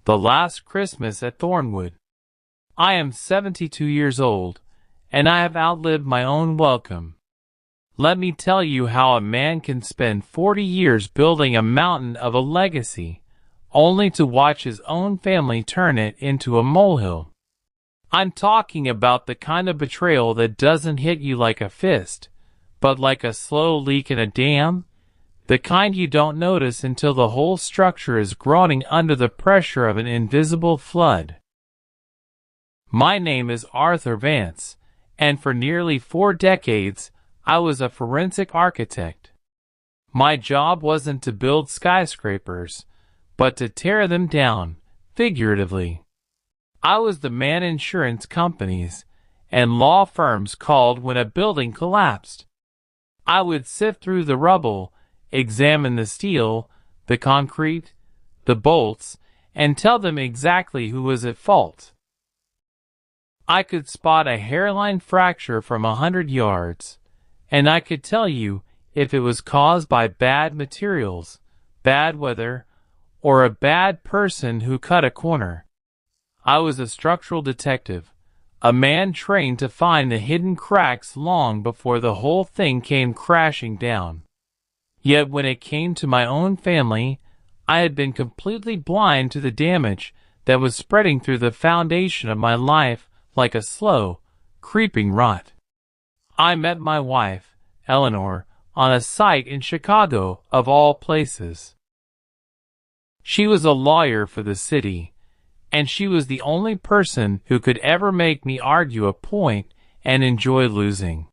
The Last Christmas at Thornwood. I am 72 years old, and I have outlived my own welcome. Let me tell you how a man can spend 40 years building a mountain of a legacy, only to watch his own family turn it into a molehill. I'm talking about the kind of betrayal that doesn't hit you like a fist, but like a slow leak in a dam. The kind you don't notice until the whole structure is groaning under the pressure of an invisible flood. My name is Arthur Vance, and for nearly 4 decades, I was a forensic architect. My job wasn't to build skyscrapers, but to tear them down, figuratively. I was the man insurance companies and law firms called when a building collapsed. I would sift through the rubble, examine the steel, the concrete, the bolts, and tell them exactly who was at fault. I could spot a hairline fracture from 100 yards, and I could tell you if it was caused by bad materials, bad weather, or a bad person who cut a corner. I was a structural detective, a man trained to find the hidden cracks long before the whole thing came crashing down. Yet when it came to my own family, I had been completely blind to the damage that was spreading through the foundation of my life like a slow, creeping rot. I met my wife, Eleanor, on a site in Chicago, of all places. She was a lawyer for the city, and she was the only person who could ever make me argue a point and enjoy losing.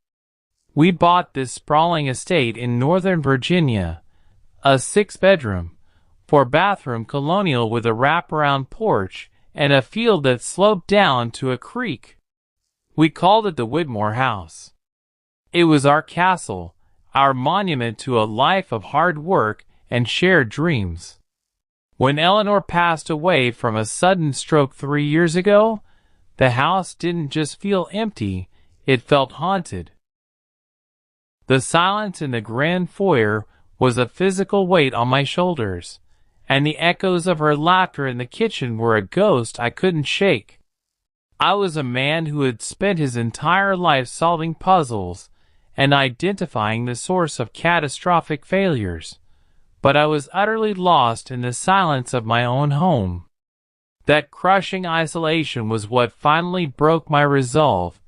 We bought this sprawling estate in Northern Virginia, a 6-bedroom, 4-bathroom colonial with a wraparound porch and a field that sloped down to a creek. We called it the Whitmore House. It was our castle, our monument to a life of hard work and shared dreams. When Eleanor passed away from a sudden stroke 3 years ago, the house didn't just feel empty, it felt haunted. The silence in the grand foyer was a physical weight on my shoulders, and the echoes of her laughter in the kitchen were a ghost I couldn't shake. I was a man who had spent his entire life solving puzzles and identifying the source of catastrophic failures, but I was utterly lost in the silence of my own home. That crushing isolation was what finally broke my resolve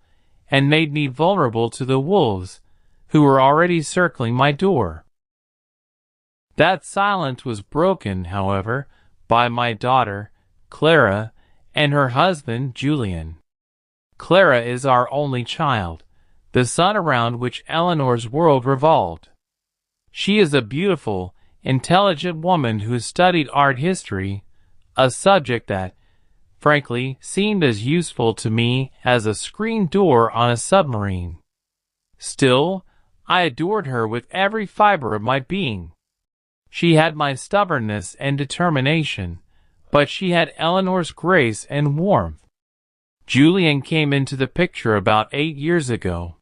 and made me vulnerable to the wolves who were already circling my door. That silence was broken, however, by my daughter, Clara, and her husband, Julian. Clara is our only child, the sun around which Eleanor's world revolved. She is a beautiful, intelligent woman who studied art history, a subject that, frankly, seemed as useful to me as a screen door on a submarine. Still, I adored her with every fiber of my being. She had my stubbornness and determination, but she had Eleanor's grace and warmth. Julian came into the picture about 8 years ago.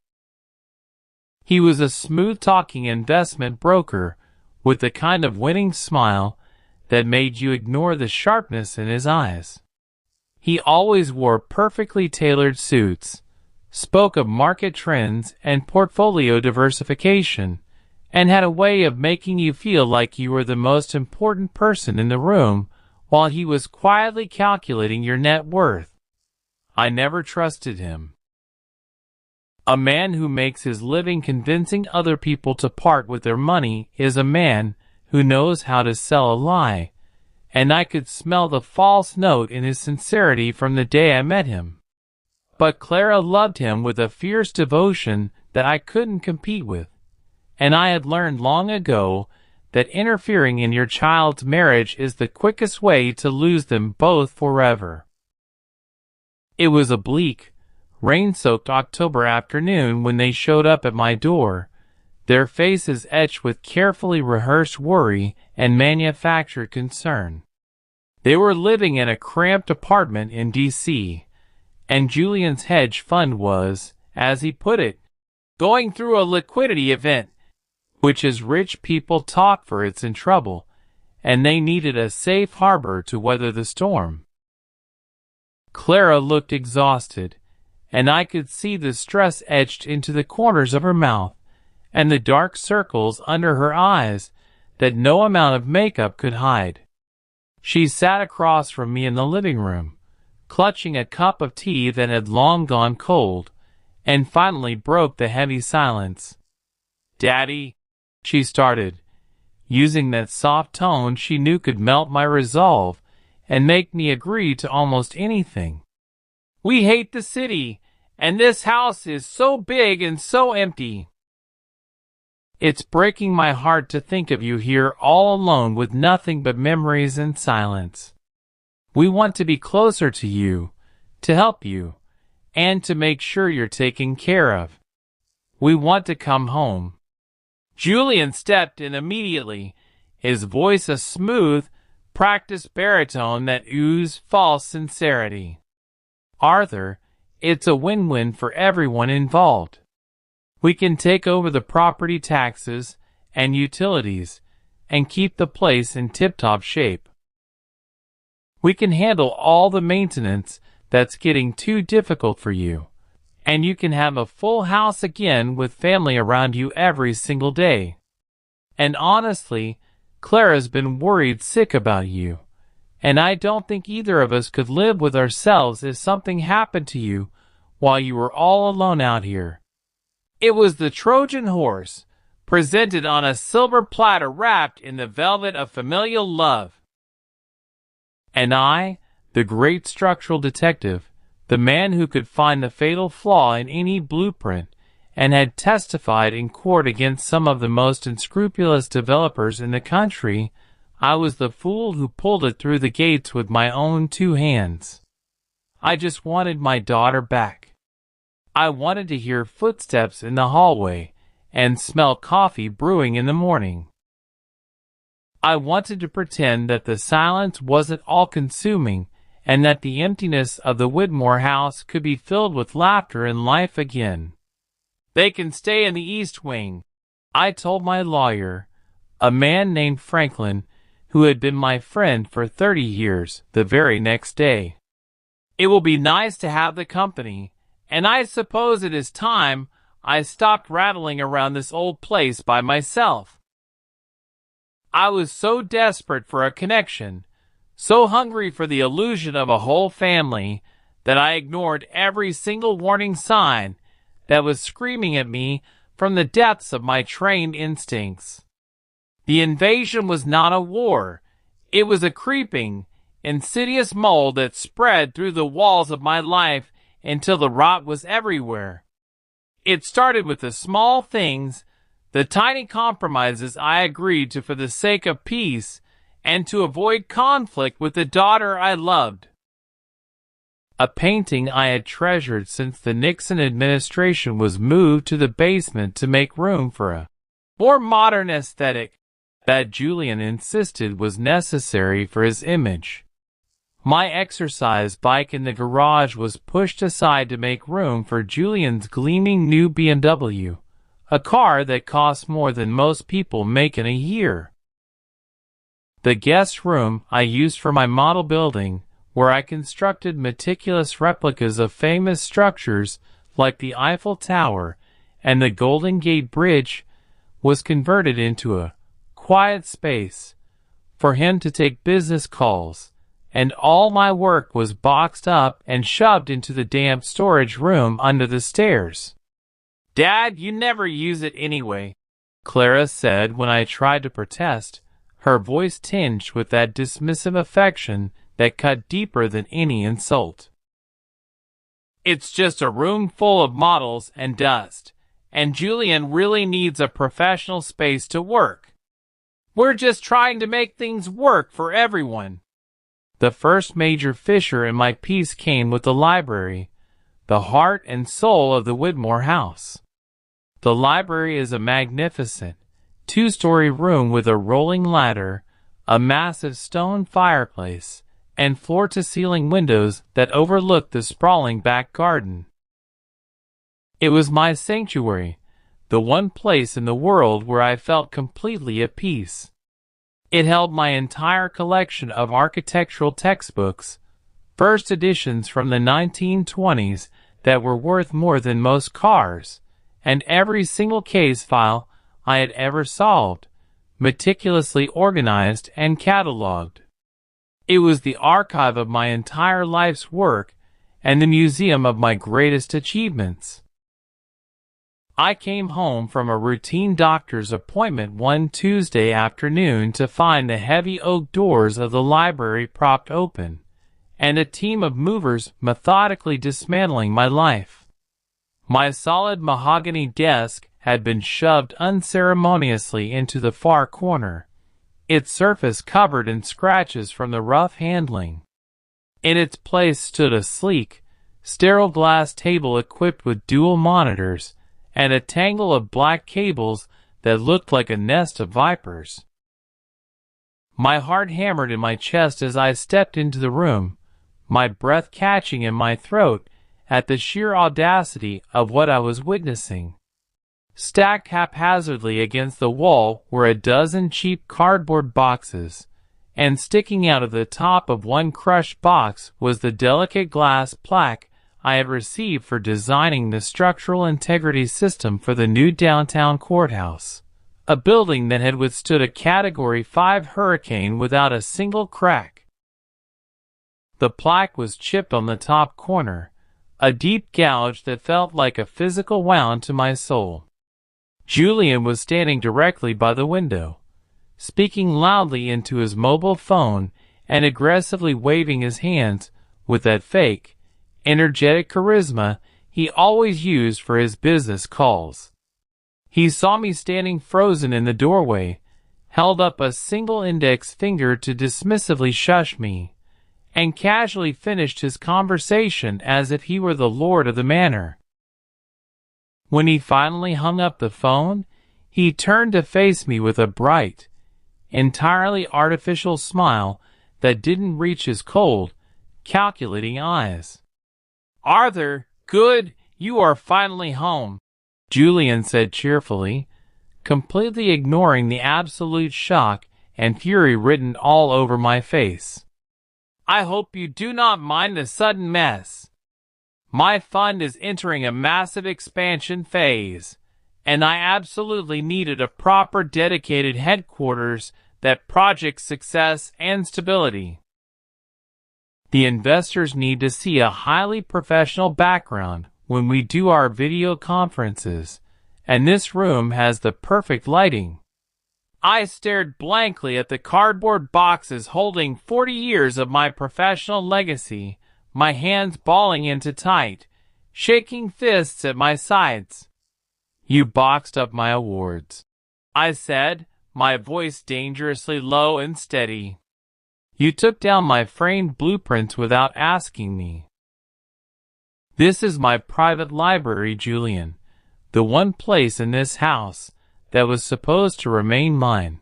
He was a smooth-talking investment broker with the kind of winning smile that made you ignore the sharpness in his eyes. He always wore perfectly tailored suits, spoke of market trends and portfolio diversification, and had a way of making you feel like you were the most important person in the room while he was quietly calculating your net worth. I never trusted him. A man who makes his living convincing other people to part with their money is a man who knows how to sell a lie, and I could smell the false note in his sincerity from the day I met him. But Clara loved him with a fierce devotion that I couldn't compete with, and I had learned long ago that interfering in your child's marriage is the quickest way to lose them both forever. It was a bleak, rain-soaked October afternoon when they showed up at my door, their faces etched with carefully rehearsed worry and manufactured concern. They were living in a cramped apartment in D.C., and Julian's hedge fund was, as he put it, going through a liquidity event, which is rich people talk for it's in trouble, and they needed a safe harbor to weather the storm. Clara looked exhausted, and I could see the stress etched into the corners of her mouth and the dark circles under her eyes that no amount of makeup could hide. She sat across from me in the living room, clutching a cup of tea that had long gone cold, and finally broke the heavy silence. "Daddy," she started, using that soft tone she knew could melt my resolve and make me agree to almost anything. "We hate the city, and this house is so big and so empty. It's breaking my heart to think of you here all alone with nothing but memories and silence. We want to be closer to you, to help you, and to make sure you're taken care of. We want to come home." Julian stepped in immediately, his voice a smooth, practiced baritone that oozed false sincerity. "Arthur, it's a win-win for everyone involved. We can take over the property taxes and utilities and keep the place in tip-top shape. We can handle all the maintenance that's getting too difficult for you, and you can have a full house again with family around you every single day. And honestly, Clara's been worried sick about you, and I don't think either of us could live with ourselves if something happened to you while you were all alone out here." It was the Trojan horse, presented on a silver platter wrapped in the velvet of familial love. And I, the great structural detective, the man who could find the fatal flaw in any blueprint, and had testified in court against some of the most unscrupulous developers in the country, I was the fool who pulled it through the gates with my own 2 hands. I just wanted my daughter back. I wanted to hear footsteps in the hallway and smell coffee brewing in the morning. I wanted to pretend that the silence wasn't all-consuming and that the emptiness of the Widmore house could be filled with laughter and life again. "They can stay in the East Wing," I told my lawyer, a man named Franklin, who had been my friend for 30 years, the very next day. "It will be nice to have the company, and I suppose it is time I stopped rattling around this old place by myself." I was so desperate for a connection, so hungry for the illusion of a whole family, that I ignored every single warning sign that was screaming at me from the depths of my trained instincts. The invasion was not a war. It was a creeping, insidious mold that spread through the walls of my life until the rot was everywhere. It started with the small things, the tiny compromises I agreed to for the sake of peace and to avoid conflict with the daughter I loved. A painting I had treasured since the Nixon administration was moved to the basement to make room for a more modern aesthetic that Julian insisted was necessary for his image. My exercise bike in the garage was pushed aside to make room for Julian's gleaming new BMW, a car that costs more than most people make in a year. The guest room I used for my model building, where I constructed meticulous replicas of famous structures like the Eiffel Tower and the Golden Gate Bridge, was converted into a quiet space for him to take business calls, and all my work was boxed up and shoved into the damp storage room under the stairs. "Dad, you never use it anyway," Clara said when I tried to protest, her voice tinged with that dismissive affection that cut deeper than any insult. "It's just a room full of models and dust, and Julian really needs a professional space to work. We're just trying to make things work for everyone." The first major fissure in my piece came with the library, the heart and soul of the Widmore house. The library is a magnificent, 2-story room with a rolling ladder, a massive stone fireplace, and floor-to-ceiling windows that overlook the sprawling back garden. It was my sanctuary, the one place in the world where I felt completely at peace. It held my entire collection of architectural textbooks, first editions from the 1920s that were worth more than most cars, and every single case file I had ever solved, meticulously organized and cataloged. It was the archive of my entire life's work and the museum of my greatest achievements. I came home from a routine doctor's appointment one Tuesday afternoon to find the heavy oak doors of the library propped open, and a team of movers methodically dismantling my life. My solid mahogany desk had been shoved unceremoniously into the far corner, its surface covered in scratches from the rough handling. In its place stood a sleek, sterile glass table equipped with dual monitors and a tangle of black cables that looked like a nest of vipers. My heart hammered in my chest as I stepped into the room, my breath catching in my throat at the sheer audacity of what I was witnessing. Stacked haphazardly against the wall were a dozen cheap cardboard boxes, and sticking out of the top of one crushed box was the delicate glass plaque I had received for designing the structural integrity system for the new downtown courthouse, a building that had withstood a Category 5 hurricane without a single crack. The plaque was chipped on the top corner, a deep gouge that felt like a physical wound to my soul. Julian was standing directly by the window, speaking loudly into his mobile phone and aggressively waving his hands with that fake, energetic charisma he always used for his business calls. He saw me standing frozen in the doorway, held up a single index finger to dismissively shush me, and casually finished his conversation as if he were the lord of the manor. When he finally hung up the phone, he turned to face me with a bright, entirely artificial smile that didn't reach his cold, calculating eyes. "Arthur, good, you are finally home," Julian said cheerfully, completely ignoring the absolute shock and fury written all over my face. "I hope you do not mind the sudden mess. My fund is entering a massive expansion phase, and I absolutely needed a proper dedicated headquarters that projects success and stability. The investors need to see a highly professional background when we do our video conferences, and this room has the perfect lighting." I stared blankly at the cardboard boxes holding 40 years of my professional legacy, my hands balling into tight, shaking fists at my sides. "You boxed up my awards," I said, my voice dangerously low and steady. "You took down my framed blueprints without asking me." "This is my private library, Julian, the one place in this house that was supposed to remain mine."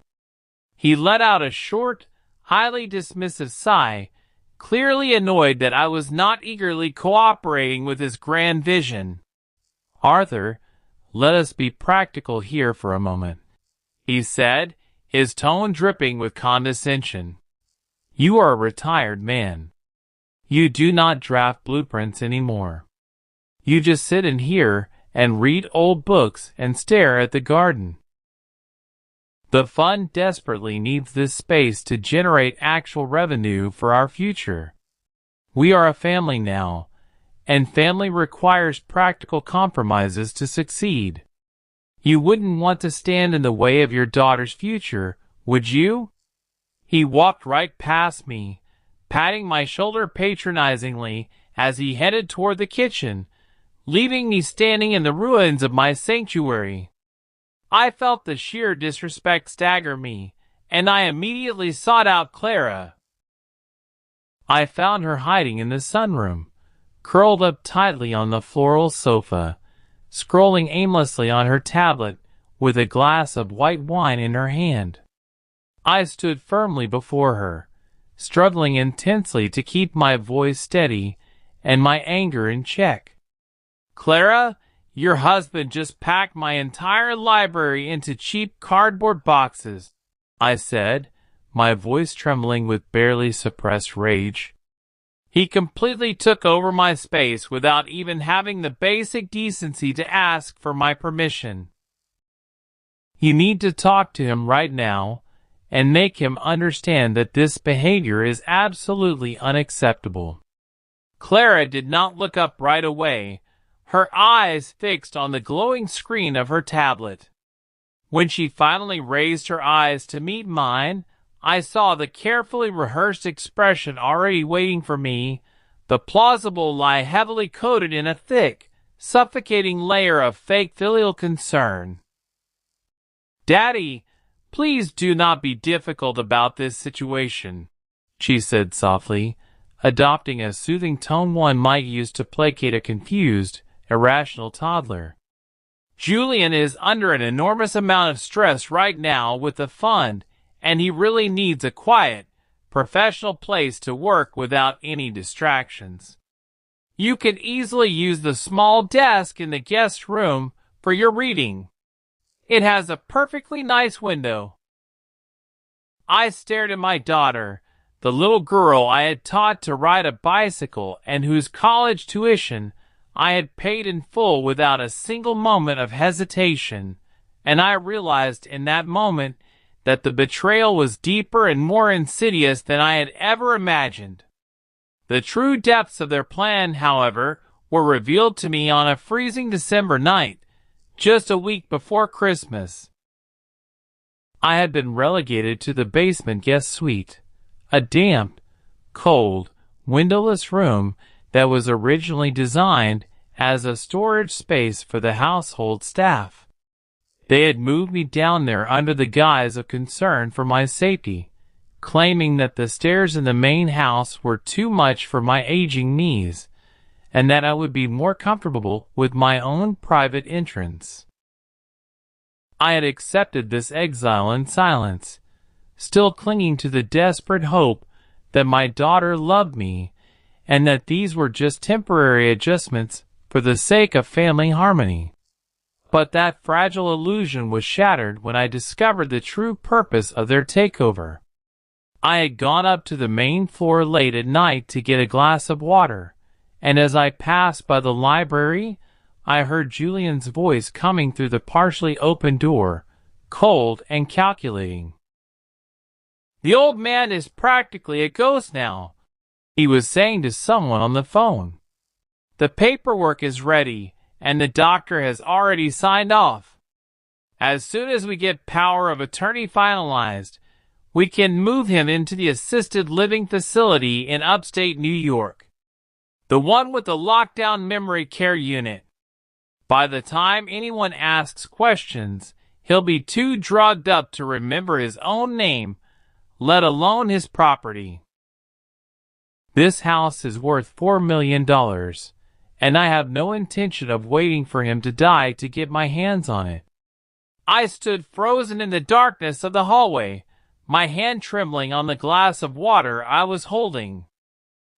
He let out a short, highly dismissive sigh, clearly annoyed that I was not eagerly cooperating with his grand vision. "Arthur, let us be practical here for a moment," he said, his tone dripping with condescension. "You are a retired man. You do not draft blueprints anymore. You just sit in here and read old books and stare at the garden. The fund desperately needs this space to generate actual revenue for our future. We are a family now, and family requires practical compromises to succeed. You wouldn't want to stand in the way of your daughter's future, would you?" He walked right past me, patting my shoulder patronizingly as he headed toward the kitchen, leaving me standing in the ruins of my sanctuary. I felt the sheer disrespect stagger me, and I immediately sought out Clara. I found her hiding in the sunroom, curled up tightly on the floral sofa, scrolling aimlessly on her tablet with a glass of white wine in her hand. I stood firmly before her, struggling intensely to keep my voice steady and my anger in check. "Clara, your husband just packed my entire library into cheap cardboard boxes," I said, my voice trembling with barely suppressed rage. He completely took over my space without even having the basic decency to ask for my permission. You need to talk to him right now and make him understand that this behavior is absolutely unacceptable. Clara did not look up right away, her eyes fixed on the glowing screen of her tablet. When she finally raised her eyes to meet mine, I saw the carefully rehearsed expression already waiting for me, the plausible lie heavily coated in a thick, suffocating layer of fake filial concern. "Daddy, please do not be difficult about this situation," she said softly, adopting a soothing tone one might use to placate a confused, irrational toddler. "Julian is under an enormous amount of stress right now with the fund, and he really needs a quiet, professional place to work without any distractions. You can easily use the small desk in the guest room for your reading. It has a perfectly nice window." I stared at my daughter, the little girl I had taught to ride a bicycle and whose college tuition I had paid in full without a single moment of hesitation, and I realized in that moment that the betrayal was deeper and more insidious than I had ever imagined. The true depths of their plan, however, were revealed to me on a freezing December night, just a week before Christmas. I had been relegated to the basement guest suite, a damp, cold, windowless room that was originally designed as a storage space for the household staff. They had moved me down there under the guise of concern for my safety, claiming that the stairs in the main house were too much for my aging knees, and that I would be more comfortable with my own private entrance. I had accepted this exile in silence, still clinging to the desperate hope that my daughter loved me, and that these were just temporary adjustments for the sake of family harmony. But that fragile illusion was shattered when I discovered the true purpose of their takeover. I had gone up to the main floor late at night to get a glass of water, and as I passed by the library, I heard Julian's voice coming through the partially open door, cold and calculating. "The old man is practically a ghost now," he was saying to someone on the phone. "The paperwork is ready, and the doctor has already signed off. As soon as we get power of attorney finalized, we can move him into the assisted living facility in upstate New York, the one with the lockdown memory care unit. By the time anyone asks questions, he'll be too drugged up to remember his own name, let alone his property. This house is worth $4 million, and I have no intention of waiting for him to die to get my hands on it." I stood frozen in the darkness of the hallway, my hand trembling on the glass of water I was holding.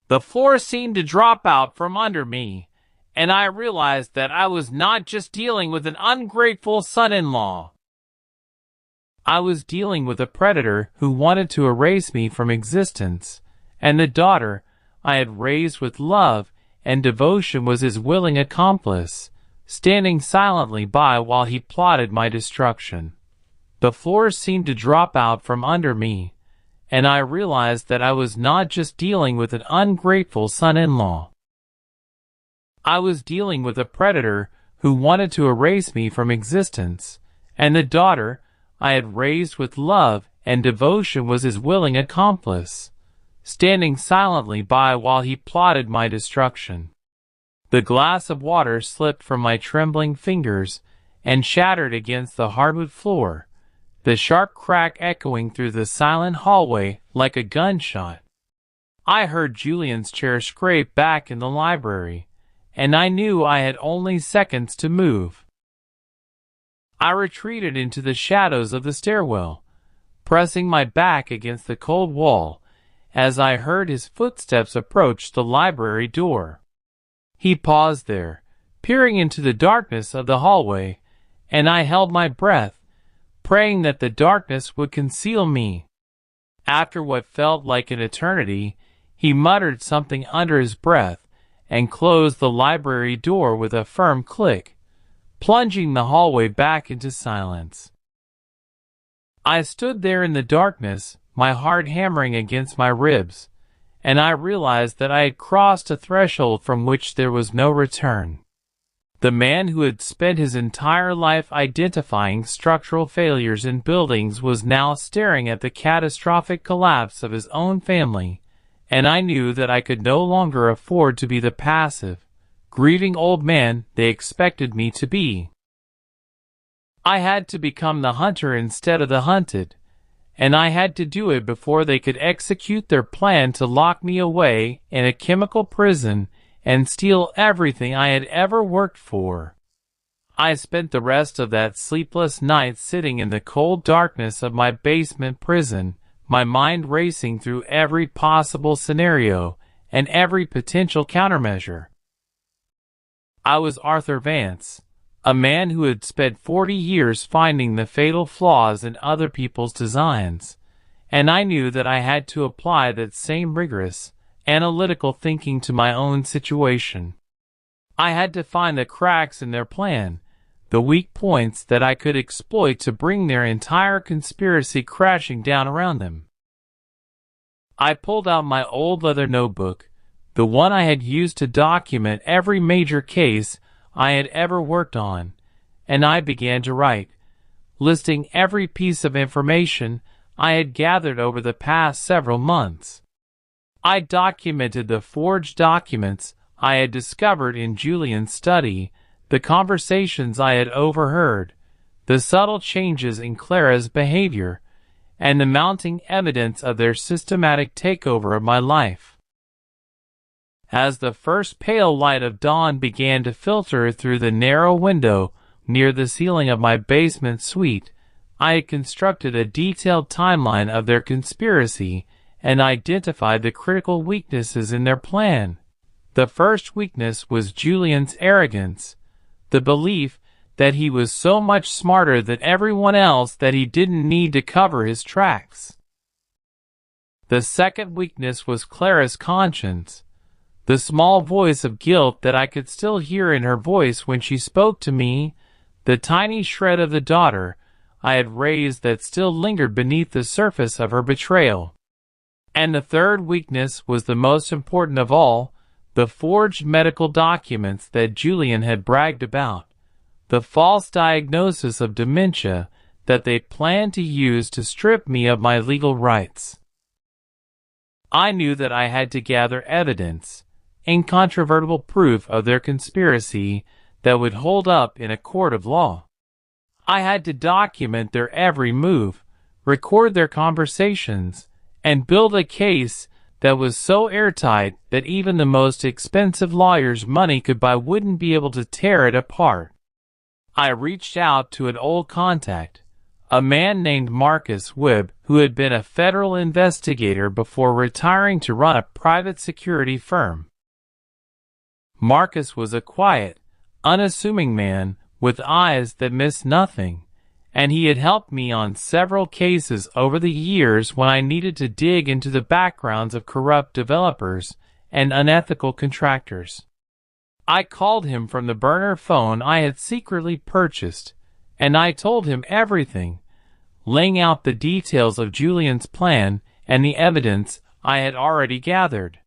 The floor seemed to drop out from under me, and I realized that I was not just dealing with an ungrateful son-in-law. I was dealing with a predator who wanted to erase me from existence, and the daughter I had raised with love and devotion was his willing accomplice, standing silently by while he plotted my destruction. The floor seemed to drop out from under me, and I realized that I was not just dealing with an ungrateful son-in-law. I was dealing with a predator who wanted to erase me from existence, and the daughter I had raised with love and devotion was his willing accomplice, standing silently by while he plotted my destruction. The glass of water slipped from my trembling fingers and shattered against the hardwood floor, the sharp crack echoing through the silent hallway like a gunshot. I heard Julian's chair scrape back in the library, and I knew I had only seconds to move. I retreated into the shadows of the stairwell, pressing my back against the cold wall as I heard his footsteps approach the library door. He paused there, peering into the darkness of the hallway, and I held my breath, praying that the darkness would conceal me. After what felt like an eternity, he muttered something under his breath and closed the library door with a firm click, plunging the hallway back into silence. I stood there in the darkness, my heart hammering against my ribs, and I realized that I had crossed a threshold from which there was no return. The man who had spent his entire life identifying structural failures in buildings was now staring at the catastrophic collapse of his own family, and I knew that I could no longer afford to be the passive, grieving old man they expected me to be. I had to become the hunter instead of the hunted, and I had to do it before they could execute their plan to lock me away in a chemical prison and steal everything I had ever worked for. I spent the rest of that sleepless night sitting in the cold darkness of my basement prison, my mind racing through every possible scenario and every potential countermeasure. I was Arthur Vance, a man who had spent 40 years finding the fatal flaws in other people's designs, and I knew that I had to apply that same rigorous, analytical thinking to my own situation. I had to find the cracks in their plan, the weak points that I could exploit to bring their entire conspiracy crashing down around them. I pulled out my old leather notebook, the one I had used to document every major case I had ever worked on, and I began to write, listing every piece of information I had gathered over the past several months. I documented the forged documents I had discovered in Julian's study, the conversations I had overheard, the subtle changes in Clara's behavior, and the mounting evidence of their systematic takeover of my life. As the first pale light of dawn began to filter through the narrow window near the ceiling of my basement suite, I had constructed a detailed timeline of their conspiracy and identified the critical weaknesses in their plan. The first weakness was Julian's arrogance, the belief that he was so much smarter than everyone else that he didn't need to cover his tracks. The second weakness was Clara's conscience, the small voice of guilt that I could still hear in her voice when she spoke to me, the tiny shred of the daughter I had raised that still lingered beneath the surface of her betrayal. And the third weakness was the most important of all, the forged medical documents that Julian had bragged about, the false diagnosis of dementia that they planned to use to strip me of my legal rights. I knew that I had to gather evidence, incontrovertible proof of their conspiracy that would hold up in a court of law. I had to document their every move, record their conversations, and build a case that was so airtight that even the most expensive lawyer's money could buy wouldn't be able to tear it apart. I reached out to an old contact, a man named Marcus Webb, who had been a federal investigator before retiring to run a private security firm. Marcus was a quiet, unassuming man with eyes that missed nothing, and he had helped me on several cases over the years when I needed to dig into the backgrounds of corrupt developers and unethical contractors. I called him from the burner phone I had secretly purchased, and I told him everything, laying out the details of Julian's plan and the evidence I had already gathered.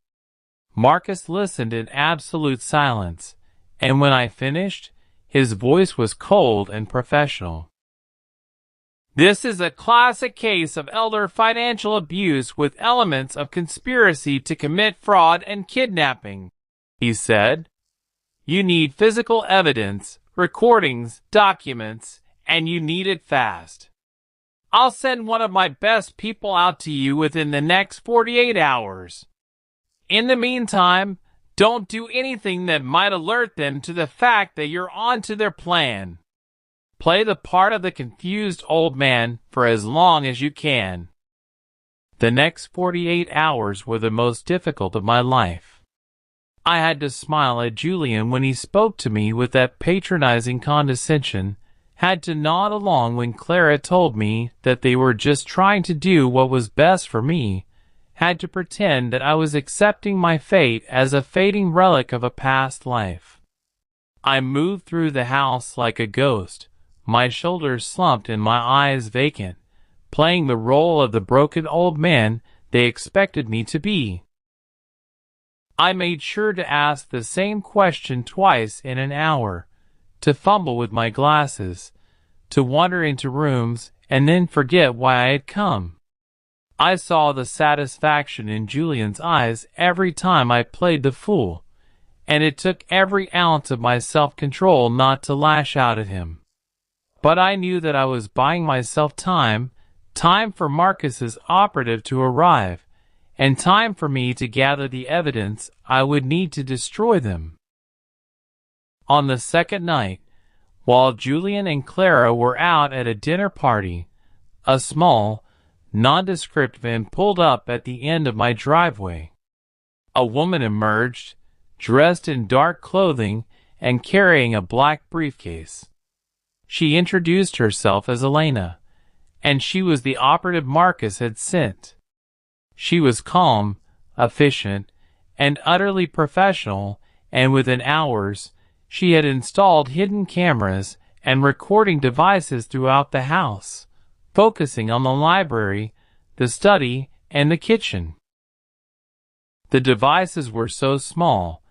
Marcus listened in absolute silence, and when I finished, his voice was cold and professional. "This is a classic case of elder financial abuse with elements of conspiracy to commit fraud and kidnapping," he said. "You need physical evidence, recordings, documents, and you need it fast. I'll send one of my best people out to you within the next 48 hours. In the meantime, don't do anything that might alert them to the fact that you're onto their plan. Play the part of the confused old man for as long as you can." The next 48 hours were the most difficult of my life. I had to smile at Julian when he spoke to me with that patronizing condescension, had to nod along when Clara told me that they were just trying to do what was best for me, had to pretend that I was accepting my fate as a fading relic of a past life. I moved through the house like a ghost, my shoulders slumped and my eyes vacant, playing the role of the broken old man they expected me to be. I made sure to ask the same question twice in an hour, to fumble with my glasses, to wander into rooms and then forget why I had come. I saw the satisfaction in Julian's eyes every time I played the fool, and it took every ounce of my self-control not to lash out at him. But I knew that I was buying myself time for Marcus's operative to arrive, and time for me to gather the evidence I would need to destroy them. On the second night, while Julian and Clara were out at a dinner party, a small, nondescript van pulled up at the end of my driveway. A woman emerged, dressed in dark clothing and carrying a black briefcase. She introduced herself as Elena, and she was the operative Marcus had sent. She was calm, efficient, and utterly professional, and within hours, she had installed hidden cameras and recording devices throughout the house, focusing on the library, the study, and the kitchen. The devices were so small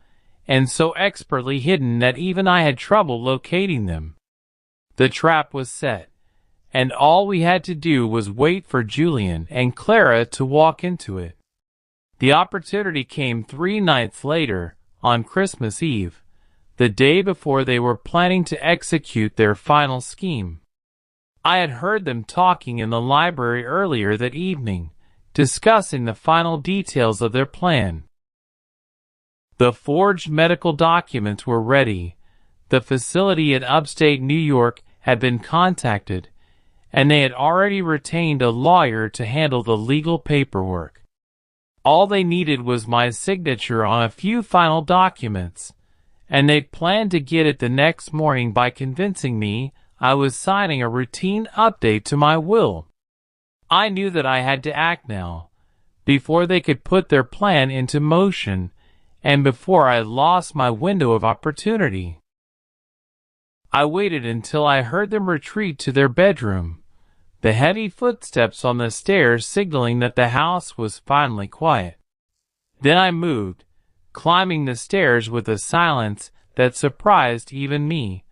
and so expertly hidden that even I had trouble locating them. The trap was set, and all we had to do was wait for Julian and Clara to walk into it. The opportunity came 3 nights later, on Christmas Eve, the day before they were planning to execute their final scheme. I had heard them talking in the library earlier that evening, discussing the final details of their plan. The forged medical documents were ready. The facility in upstate New York had been contacted, and they had already retained a lawyer to handle the legal paperwork. All they needed was my signature on a few final documents, and they planned to get it the next morning by convincing me I was signing a routine update to my will. I knew that I had to act now, before they could put their plan into motion, and before I lost my window of opportunity. I waited until I heard them retreat to their bedroom, the heavy footsteps on the stairs signaling that the house was finally quiet. Then I moved, climbing the stairs with a silence that surprised even me,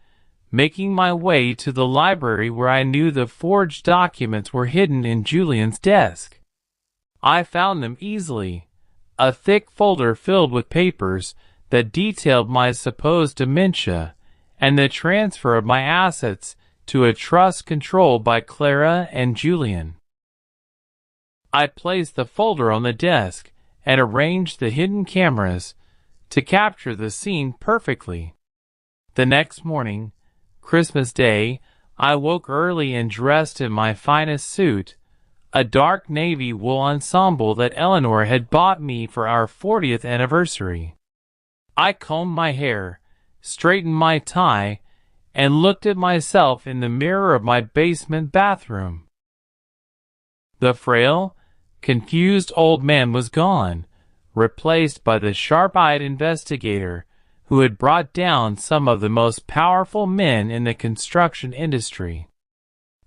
making my way to the library where I knew the forged documents were hidden in Julian's desk. I found them easily, a thick folder filled with papers that detailed my supposed dementia and the transfer of my assets to a trust controlled by Clara and Julian. I placed the folder on the desk and arranged the hidden cameras to capture the scene perfectly. The next morning, Christmas Day, I woke early and dressed in my finest suit, a dark navy wool ensemble that Eleanor had bought me for our 40th anniversary. I combed my hair, straightened my tie, and looked at myself in the mirror of my basement bathroom. The frail, confused old man was gone, replaced by the sharp-eyed investigator who had brought down some of the most powerful men in the construction industry.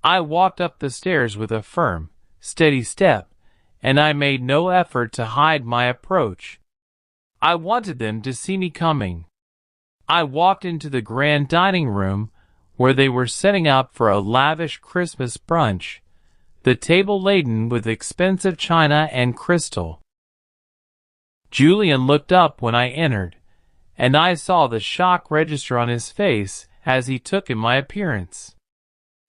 I walked up the stairs with a firm, steady step, and I made no effort to hide my approach. I wanted them to see me coming. I walked into the grand dining room where they were setting up for a lavish Christmas brunch, the table laden with expensive china and crystal. Julian looked up when I entered, and I saw the shock register on his face as he took in my appearance.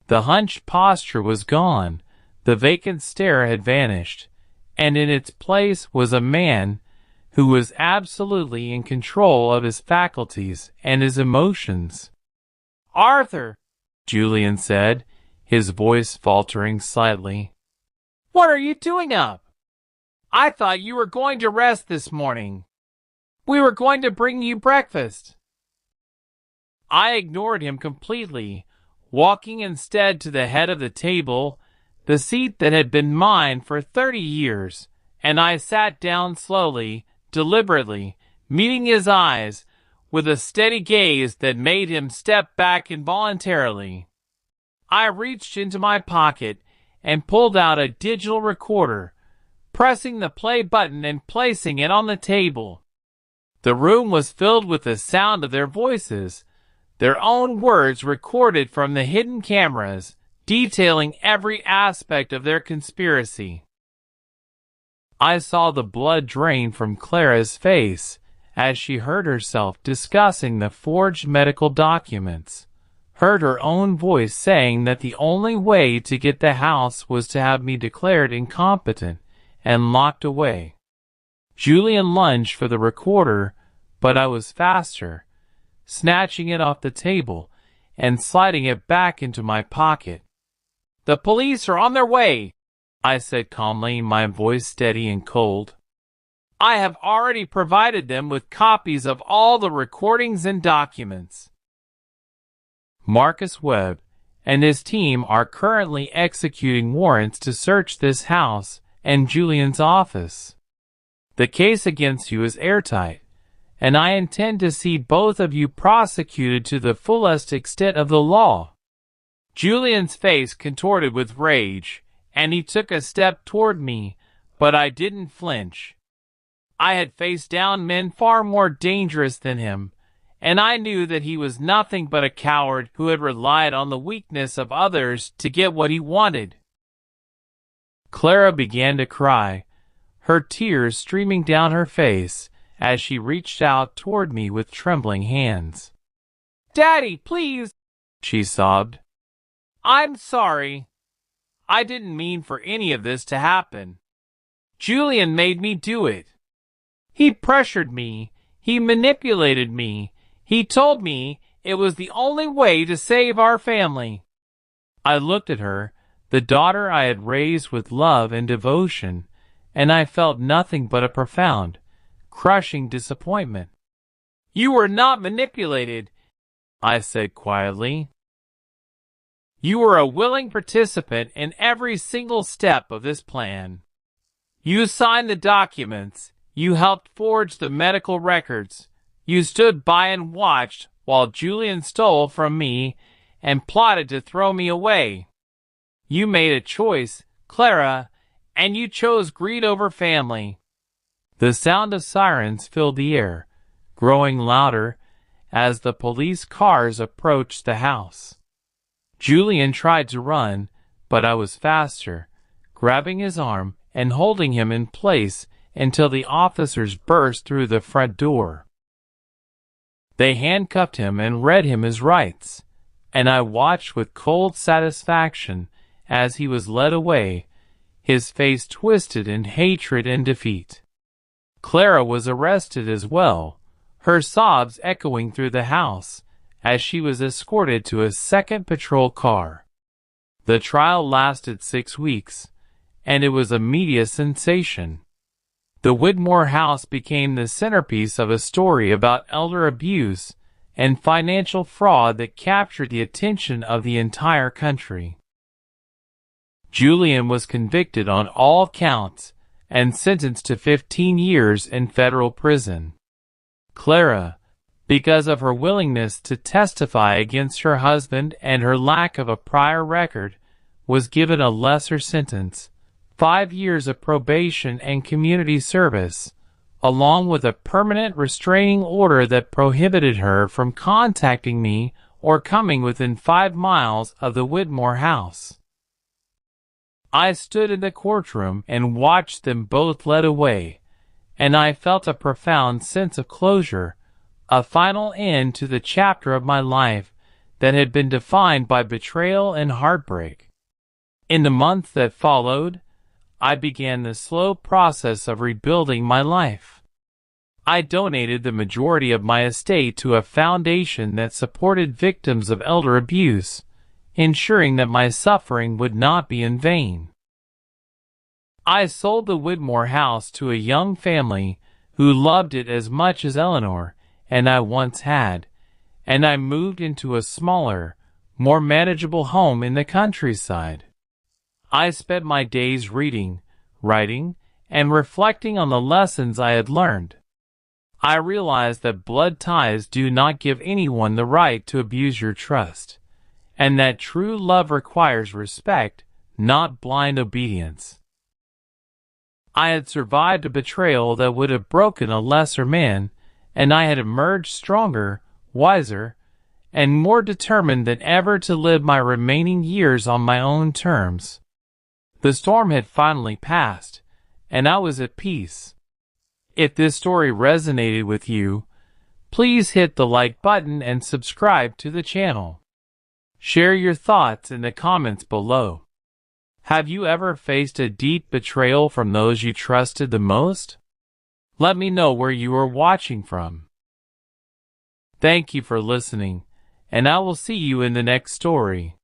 The hunched posture was gone, the vacant stare had vanished, and in its place was a man who was absolutely in control of his faculties and his emotions. "Arthur," Julian said, his voice faltering slightly. "What are you doing up? I thought you were going to rest this morning. We were going to bring you breakfast." I ignored him completely, walking instead to the head of the table, the seat that had been mine for 30 years, and I sat down slowly, deliberately, meeting his eyes with a steady gaze that made him step back involuntarily. I reached into my pocket and pulled out a digital recorder, pressing the play button and placing it on the table. The room was filled with the sound of their voices, their own words recorded from the hidden cameras, detailing every aspect of their conspiracy. I saw the blood drain from Clara's face as she heard herself discussing the forged medical documents, heard her own voice saying that the only way to get the house was to have me declared incompetent and locked away. Julian lunged for the recorder, but I was faster, snatching it off the table and sliding it back into my pocket. "The police are on their way," I said calmly, my voice steady and cold. "I have already provided them with copies of all the recordings and documents. Marcus Webb and his team are currently executing warrants to search this house and Julian's office. The case against you is airtight, and I intend to see both of you prosecuted to the fullest extent of the law." Julian's face contorted with rage, and he took a step toward me, but I didn't flinch. I had faced down men far more dangerous than him, and I knew that he was nothing but a coward who had relied on the weakness of others to get what he wanted. Clara began to cry, her tears streaming down her face as she reached out toward me with trembling hands. "Daddy, please," she sobbed. "I'm sorry. I didn't mean for any of this to happen. Julian made me do it. He pressured me. He manipulated me. He told me it was the only way to save our family." I looked at her, the daughter I had raised with love and devotion, and I felt nothing but a profound, crushing disappointment. "You were not manipulated," I said quietly. "You were a willing participant in every single step of this plan. You signed the documents, you helped forge the medical records, you stood by and watched while Julian stole from me and plotted to throw me away. You made a choice, Clara, and you chose greed over family." The sound of sirens filled the air, growing louder as the police cars approached the house. Julian tried to run, but I was faster, grabbing his arm and holding him in place until the officers burst through the front door. They handcuffed him and read him his rights, and I watched with cold satisfaction as he was led away, his face twisted in hatred and defeat. Clara was arrested as well, her sobs echoing through the house as she was escorted to a second patrol car. The trial lasted 6 weeks, and it was a media sensation. The Whitmore house became the centerpiece of a story about elder abuse and financial fraud that captured the attention of the entire country. Julian was convicted on all counts and sentenced to 15 years in federal prison. Clara, because of her willingness to testify against her husband and her lack of a prior record, was given a lesser sentence, 5 years of probation and community service, along with a permanent restraining order that prohibited her from contacting me or coming within 5 miles of the Whitmore house. I stood in the courtroom and watched them both led away, and I felt a profound sense of closure, a final end to the chapter of my life that had been defined by betrayal and heartbreak. In the months that followed, I began the slow process of rebuilding my life. I donated the majority of my estate to a foundation that supported victims of elder abuse, ensuring that my suffering would not be in vain. I sold the Whitmore house to a young family who loved it as much as Eleanor and I once had, and I moved into a smaller, more manageable home in the countryside. I spent my days reading, writing, and reflecting on the lessons I had learned. I realized that blood ties do not give anyone the right to abuse your trust, and that true love requires respect, not blind obedience. I had survived a betrayal that would have broken a lesser man, and I had emerged stronger, wiser, and more determined than ever to live my remaining years on my own terms. The storm had finally passed, and I was at peace. If this story resonated with you, please hit the like button and subscribe to the channel. Share your thoughts in the comments below. Have you ever faced a deep betrayal from those you trusted the most? Let me know where you are watching from. Thank you for listening, and I will see you in the next story.